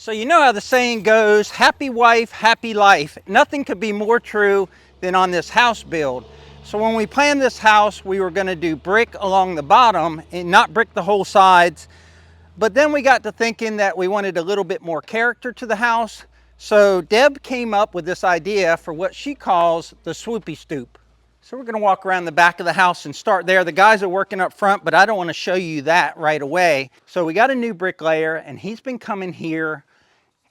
So you know how the saying goes, happy wife, happy life. Nothing could be more true than on this house build. So when we planned this house, we were gonna do brick along the bottom and not brick the whole sides. But then we got to thinking that we wanted a little bit more character to the house. So Deb came up with this idea for what she calls the swoopy stoop. So we're gonna walk around the back of the house and start there. The guys are working up front, but I don't wanna show you that right away. So we got a new bricklayer and he's been coming here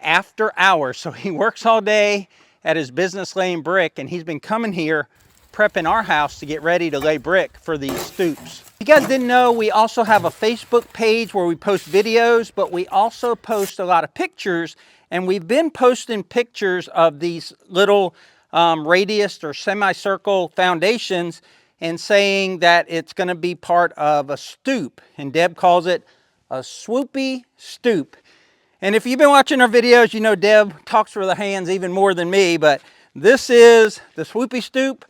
after hours. So he works all day at his business laying brick, and he's been coming here prepping our house to get ready to lay brick for these stoops. If you guys didn't know, we also have a Facebook page where we post videos, but we also post a lot of pictures, and we've been posting pictures of these little radius or semicircle foundations and saying that it's going to be part of a stoop, and Deb calls it a swoopy stoop. And if you've been watching our videos, you know Deb talks with her hands even more than me, but this is the swoopy stoop.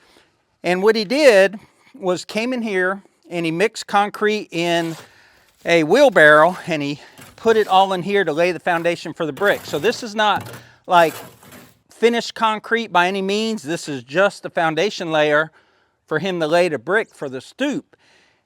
And what he did was came in here and he mixed concrete in a wheelbarrow and he put it all in here to lay the foundation for the brick. So this is not like finished concrete by any means. This is just the foundation layer for him to lay the brick for the stoop.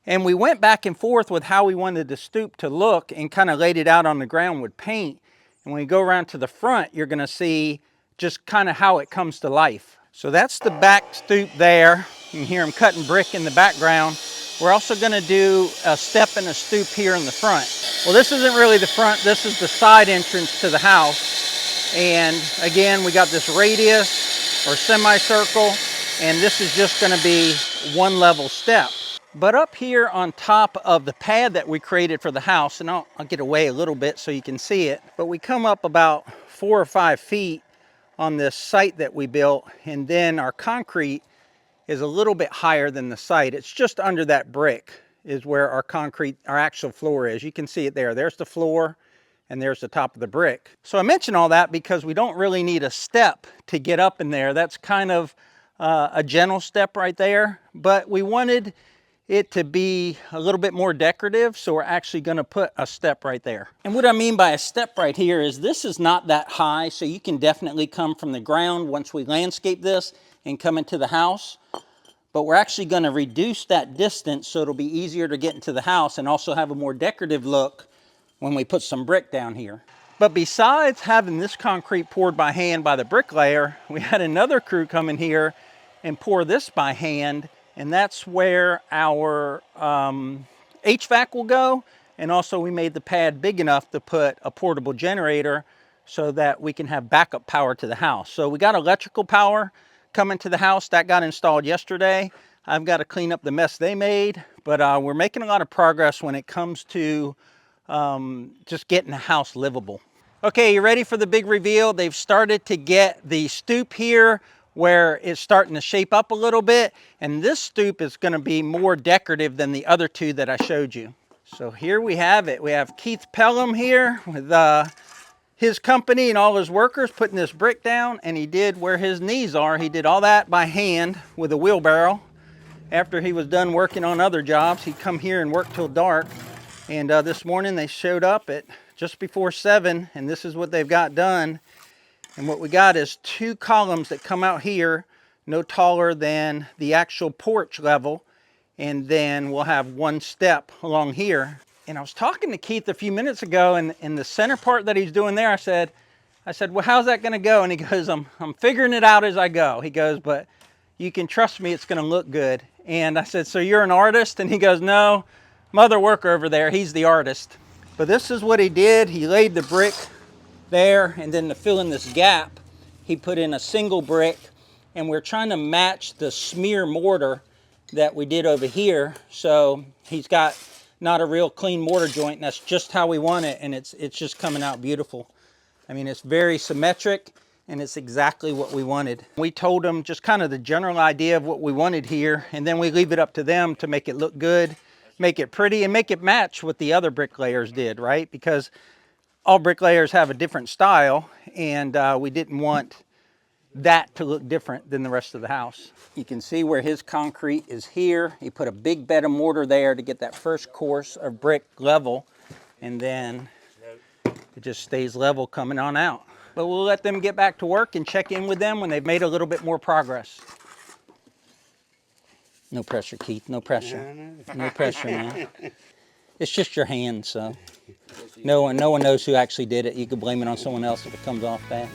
And we went back and forth with how we wanted the stoop to look and kind of laid it out on the ground with paint. And when you go around to the front, you're going to see just kind of how it comes to life. So that's the back stoop there. You can hear him cutting brick in the background. We're also going to do a step and a stoop here in the front. Well, this isn't really the front. This is the side entrance to the house. And again, we got this radius or semicircle, and this is just going to be one level step. But up here on top of the pad that we created for the house, and I'll get away a little bit so you can see it, but we come up about 4 or 5 feet on this site that we built, and then our concrete is a little bit higher than the site. It's just under that brick is where our concrete, our actual floor is. You can see it there. There's the floor, and there's the top of the brick. So I mention all that because we don't really need a step to get up in there. That's kind of a gentle step right there, but we wanted it to be a little bit more decorative, so we're actually going to put a step right there. And what I mean by a step right here is this is not that high, so you can definitely come from the ground once we landscape this and come into the house. But we're actually going to reduce that distance so it'll be easier to get into the house and also have a more decorative look when we put some brick down here. But besides having this concrete poured by hand by the bricklayer, we had another crew come in here and pour this by hand. And that's where our HVAC will go. And also we made the pad big enough to put a portable generator so that we can have backup power to the house. So we got electrical power coming to the house. That got installed yesterday. I've got to clean up the mess they made. But we're making a lot of progress when it comes to just getting the house livable. Okay, you ready for the big reveal? They've started to get the stoop here where it's starting to shape up a little bit, and this stoop is going to be more decorative than the other two that I showed you. So here we have it. We have Keith Pelham here with his company and all his workers putting this brick down, and he did where his knees are. He did all that by hand with a wheelbarrow. After he was done working on other jobs, he'd come here and work till dark. And this morning they showed up at just before 7, and this is what they've got done. And what we got is 2 columns that come out here, no taller than the actual porch level. And then we'll have 1 step along here. And I was talking to Keith a few minutes ago, and in the center part that he's doing there, I said, well, how's that going to go? And he goes, I'm figuring it out as I go. He goes, but you can trust me, it's going to look good. And I said, so you're an artist? And he goes, no, my other worker over there, he's the artist. But this is what he did. He laid the brick there, and then to fill in this gap, he put in a single brick, and we're trying to match the smear mortar that we did over here. So he's got not a real clean mortar joint, and that's just how we want it, and it's just coming out beautiful. I mean, it's very symmetric, and it's exactly what we wanted. We told them just kind of the general idea of what we wanted here, and then we leave it up to them to make it look good, make it pretty, and make it match what the other bricklayers did, right? Because all bricklayers have a different style, and we didn't want that to look different than the rest of the house. You can see where his concrete is here. He put a big bed of mortar there to get that first course of brick level, and then It just stays level coming on out. But we'll let them get back to work and check in with them when they've made a little bit more progress. No pressure, Keith, no pressure. No pressure, man. It's just your hand, so. No one knows who actually did it. You could blame it on someone else if it comes off bad.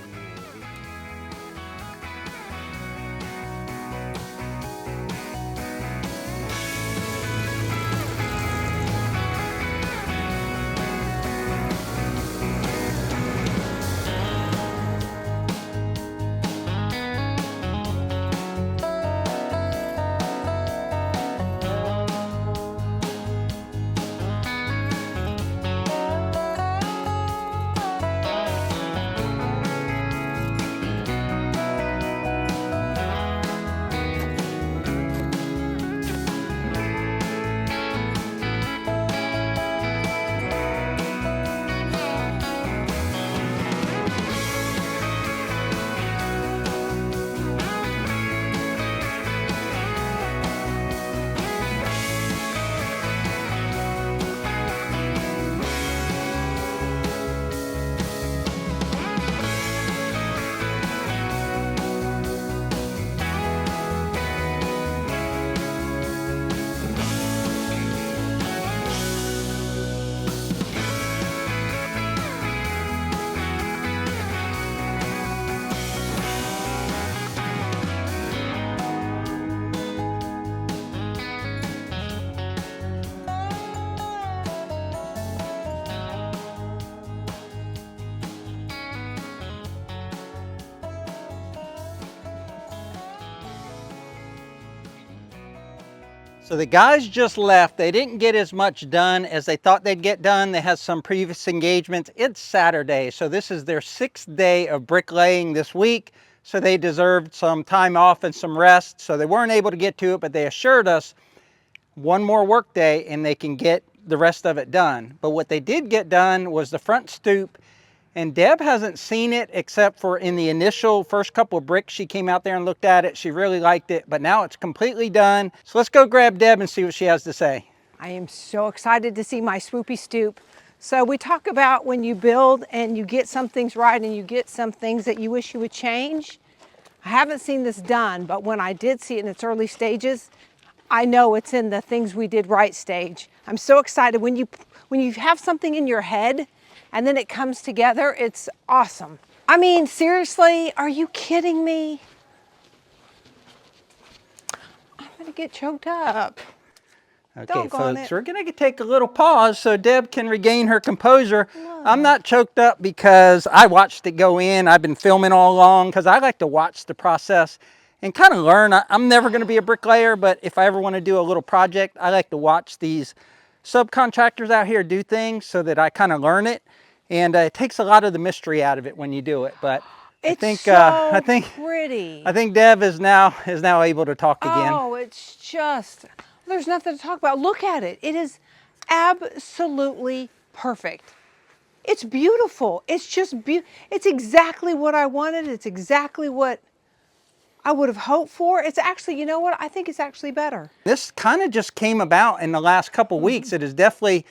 So the guys just left. They didn't get as much done as they thought they'd get done. They had some previous engagements. It's Saturday, so this is their 6th day of bricklaying this week. So they deserved some time off and some rest. So they weren't able to get to it, but they assured us one more work day and they can get the rest of it done. But what they did get done was the front stoop. And Deb hasn't seen it except for in the initial first couple of bricks. She came out there and looked at it. She really liked it, but now it's completely done. So let's go grab Deb and see what she has to say. I am so excited to see my swoopy stoop. So we talk about when you build and you get some things right and you get some things that you wish you would change. I haven't seen this done, but when I did see it in its early stages, I know it's in the things we did right stage. I'm so excited when you have something in your head and then it comes together, it's awesome. I mean, seriously, are you kidding me? I'm gonna get choked up. Okay, folks, we're gonna take a little pause so Deb can regain her composure. Whoa. I'm not choked up because I watched it go in. I've been filming all along because I like to watch the process and kind of learn. I'm never gonna be a bricklayer, but if I ever wanna do a little project, I like to watch these subcontractors out here do things so that I kind of learn it. And it takes a lot of the mystery out of it when you do it. But I think Deb is now able to talk again. Oh, it's just, there's nothing to talk about. Look at it. It is absolutely perfect. It's beautiful. It's just it's exactly what I wanted. It's exactly what I would have hoped for. It's actually, you know what? I think it's actually better. This kind of just came about in the last couple weeks. It is definitely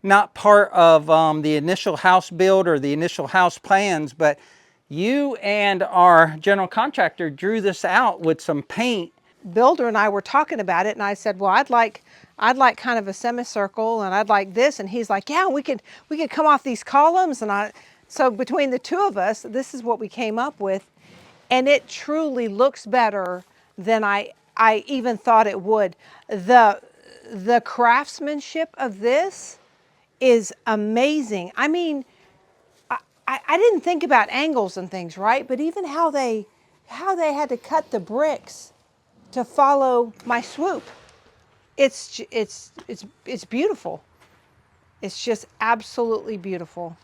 not part of the initial house build or the initial house plans, but you and our general contractor drew this out with some paint. Builder and I were talking about it, and I said, well, I'd like kind of a semicircle, and I'd like this, and he's like, yeah, we could come off these columns, and so between the two of us, this is what we came up with, and it truly looks better than I even thought it would. The craftsmanship of this is amazing. I mean, I didn't think about angles and things, right? But even how they had to cut the bricks to follow my swoop. It's beautiful. It's just absolutely beautiful.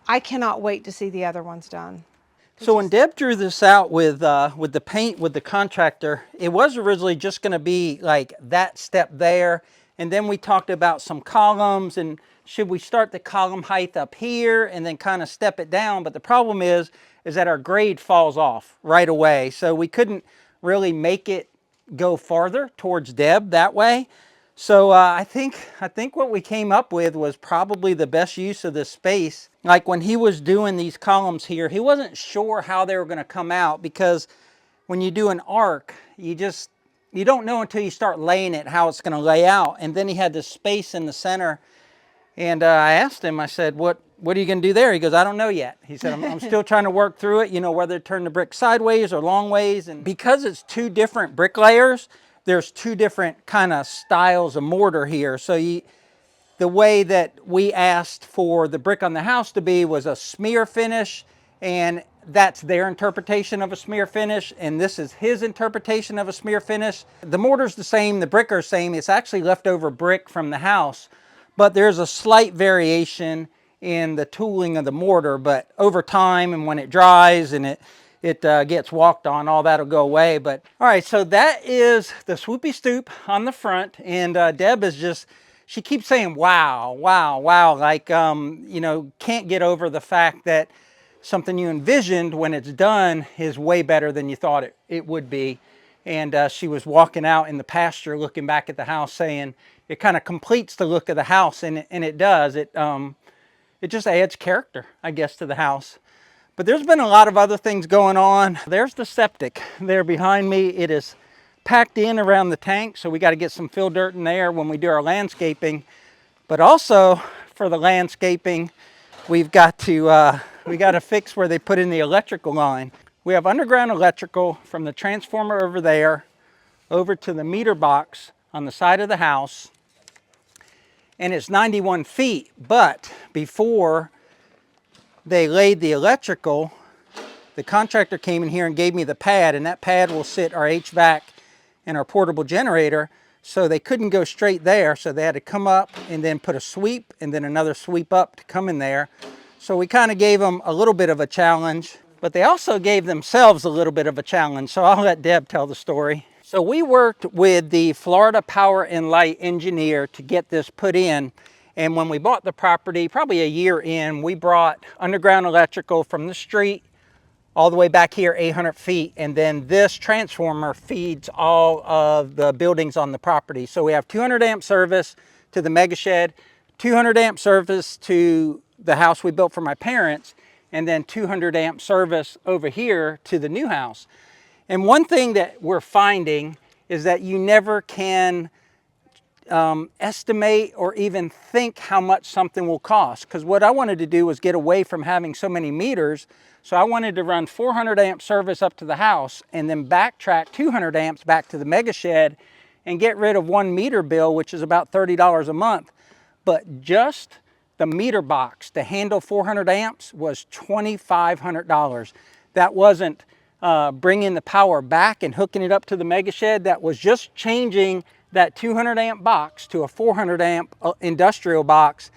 I cannot wait to see the other ones done. So when Deb drew this out with the paint with the contractor, it was originally just going to be like that step there. And then we talked about some columns and should we start the column height up here and then kind of step it down. But the problem is that our grade falls off right away. So we couldn't really make it go farther towards Deb that way. So I think what we came up with was probably the best use of this space. Like when he was doing these columns here, he wasn't sure how they were going to come out, because when you do an arc, you don't know until you start laying it how it's going to lay out. And then he had this space in the center, and I asked him, I said, what are you going to do there? He goes, I don't know yet. He said, I'm still trying to work through it, you know, whether to turn the brick sideways or long ways. And because it's two different brick layers, there's two different kind of styles of mortar here. So the way that we asked for the brick on the house to be was a smear finish, and that's their interpretation of a smear finish, and this is his interpretation of a smear finish. The mortar's the same, the brick are the same. It's actually leftover brick from the house, but there's a slight variation in the tooling of the mortar. But over time, and when it dries and it gets walked on, all that'll go away. But all right, so that is the swoopy stoop on the front, and Deb is just, she keeps saying wow, wow, wow, like you know, can't get over the fact that something you envisioned when it's done is way better than you thought it would be. And she was walking out in the pasture looking back at the house saying it kind of completes the look of the house, and it does. It just adds character, I guess, to the house. But there's been a lot of other things going on. There's the septic there behind me. It is packed in around the tank, so we got to get some fill dirt in there when we do our landscaping. But also for the landscaping, we've got to fix where they put in the electrical line. We have underground electrical from the transformer over there over to the meter box on the side of the house, and it's 91 feet. But before they laid the electrical, the contractor came in here and gave me the pad, and that pad will sit our HVAC and our portable generator. So they couldn't go straight there, so they had to come up and then put a sweep and then another sweep up to come in there. So we kind of gave them a little bit of a challenge, but they also gave themselves a little bit of a challenge. So I'll let Deb tell the story. So we worked with the Florida Power and Light engineer to get this put in. And when we bought the property, probably a year in, we brought underground electrical from the street all the way back here 800 feet. And then this transformer feeds all of the buildings on the property. So we have 200 amp service to the mega shed, 200 amp service to the house we built for my parents, and then 200 amp service over here to the new house. And one thing that we're finding is that you never can estimate or even think how much something will cost. Because what I wanted to do was get away from having so many meters. So I wanted to run 400 amp service up to the house and then backtrack 200 amps back to the mega shed and get rid of one meter bill, which is about $30 a month. But just the meter box to handle 400 amps was $2,500. That wasn't bringing the power back and hooking it up to the mega shed. That was just changing that 200 amp box to a 400 amp industrial box.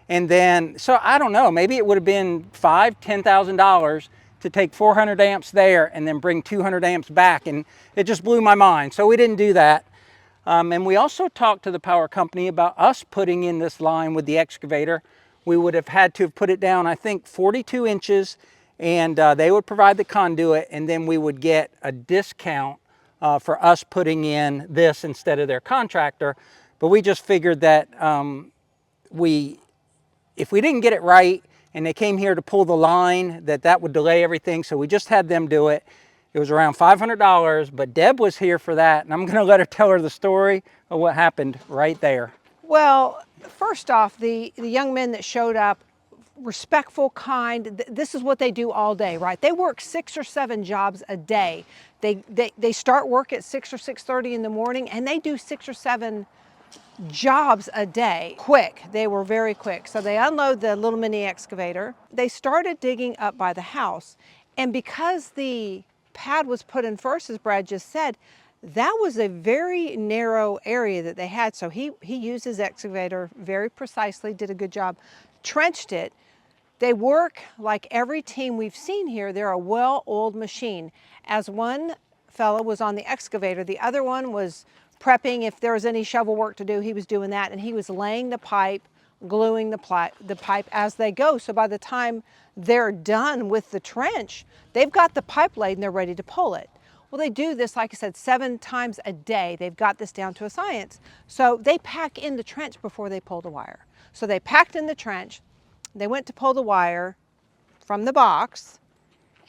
And then, so I don't know, maybe it would have been $5,000, $10,000 to take 400 amps there and then bring 200 amps back. And it just blew my mind. So we didn't do that. And we also talked to the power company about us putting in this line with the excavator. We would have had to have put it down, I think, 42 inches, and they would provide the conduit, and then we would get a discount for us putting in this instead of their contractor. But we just figured that if we didn't get it right and they came here to pull the line, that would delay everything. So we just had them do it. It was around $500, but Deb was here for that, and I'm going to let her tell her the story of what happened right there. Well, first off, the young men that showed up, respectful, kind, this is what they do all day, right? They work 6 or 7 jobs a day. They start work at 6 or 6:30 in the morning, and they do 6 or 7 jobs a day. Quick, they were very quick. So they unload the little mini excavator. They started digging up by the house, and because the pad was put in first, as Brad just said, that was a very narrow area that they had. So he used his excavator very precisely, did a good job, trenched it. They work like every team we've seen here. They're a well-oiled machine. As one fellow was on the excavator, the other one was prepping. If there was any shovel work to do, he was doing that, and he was laying the pipe, gluing the pipe as they go. So by the time they're done with the trench, they've got the pipe laid and they're ready to pull it. Well, they do this, like I said, 7 times a day. They've got this down to a science. So they pack in the trench before they pull the wire. So they packed in the trench, they went to pull the wire from the box,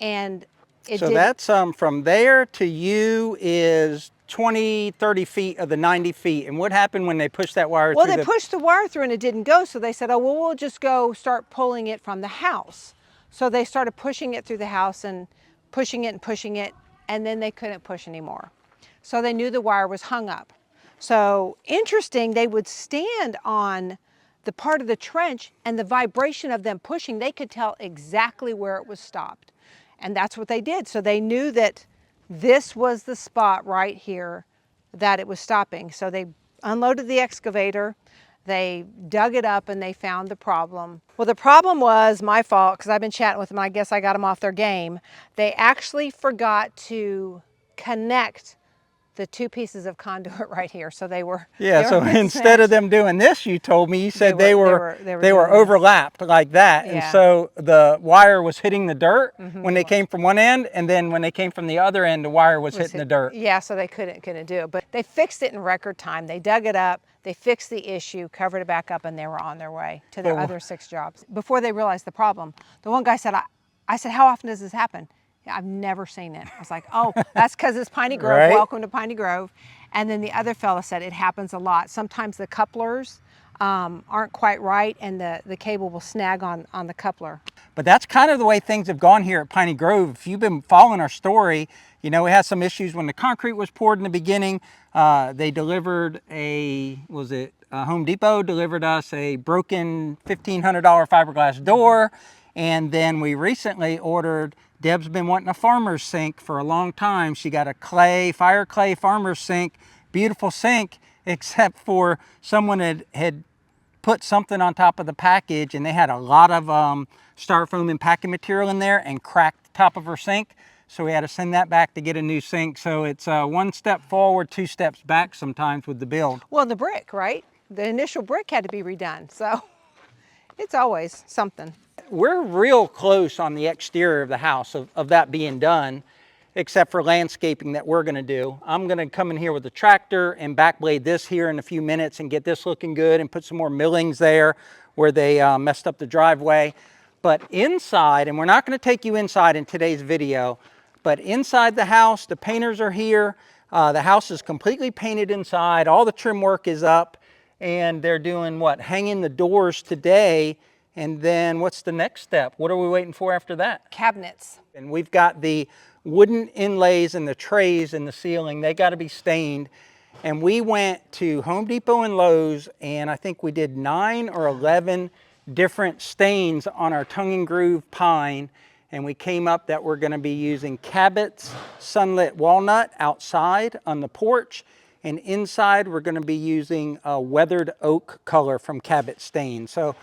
and it So did. that's from there to you is 20, 30 feet of the 90 feet. And what happened when they pushed that wire Well, through they pushed the wire through and it didn't go, so they said, oh, well, we'll just go start pulling it from the house. So they started pushing it through the house and pushing it, and then they couldn't push anymore. So they knew the wire was hung up. So interesting, they would stand on the part of the trench, and the vibration of them pushing, they could tell exactly where it was stopped. And that's what they did. So they knew that this was the spot right here that it was stopping. So they unloaded the excavator, they dug it up, and they found the problem. Well, the problem was my fault, because I've been chatting with them. I guess I got them off their game. They actually forgot to connect the 2 pieces of conduit right here. So they were so instead of them doing this, you told me, you said they were overlapped like that. Yeah. And so the wire was hitting the dirt when they came from one end, and then when they came from the other end, the wire was hitting the dirt. Yeah, so they couldn't do it. But they fixed it in record time. They dug it up, they fixed the issue, covered it back up, and they were on their way to their other 6 jobs. Before they realized the problem, the one guy said, I said, how often does this happen? I've never seen it. I was like, oh, that's because it's Piney Grove. Right? Welcome to Piney Grove. And then the other fella said it happens a lot. Sometimes the couplers aren't quite right, and the cable will snag on the coupler. But that's kind of the way things have gone here at Piney Grove. If you've been following our story, you know, we had some issues when the concrete was poured in the beginning. They delivered Home Depot delivered us a broken $1,500 fiberglass door. And then we recently ordered, Deb's been wanting a farmer's sink for a long time. She got a fire clay farmer's sink, beautiful sink, except for someone had put something on top of the package, and they had a lot of styrofoam and packing material in there and cracked the top of her sink. So we had to send that back to get a new sink. So it's 1 step forward, 2 steps back sometimes with the build. Well, the brick, right? The initial brick had to be redone. So it's always something. We're real close on the exterior of the house of that being done, except for landscaping that we're gonna do. I'm gonna come in here with the tractor and backblade this here in a few minutes and get this looking good and put some more millings there where they messed up the driveway. But inside, and we're not gonna take you inside in today's video, but inside the house, the painters are here. The house is completely painted inside. All the trim work is up, and they're doing what? Hanging the doors today. And then what's the next step? What are we waiting for after that? Cabinets. And we've got the wooden inlays and the trays in the ceiling. They got to be stained. And we went to Home Depot and Lowe's, and I think we did 9 or 11 different stains on our tongue and groove pine. And we came up that we're going to be using Cabot's Sunlit Walnut outside on the porch. And inside we're going to be using a weathered oak color from Cabot Stain. So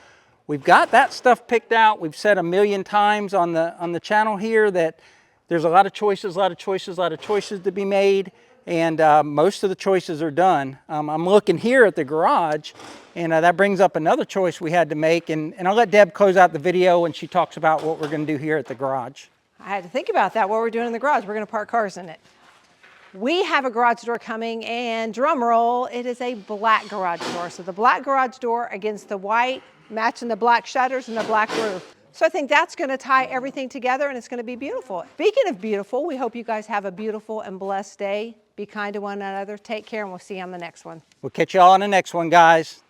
we've got that stuff picked out. We've said a million times on the channel here that there's a lot of choices to be made, and most of the choices are done. I'm looking here at the garage, and that brings up another choice we had to make, and I'll let Deb close out the video when she talks about what we're going to do here at the garage. I had to think about that, what we're doing in the garage. We're going to park cars in it. We have a garage door coming, and drum roll, it is a black garage door. So the black garage door against the white, matching the black shutters and the black roof. So I think that's going to tie everything together, and it's going to be beautiful. Speaking of beautiful, we hope you guys have a beautiful and blessed day. Be kind to one another. Take care, and we'll see you on the next one. We'll catch you all on the next one, guys.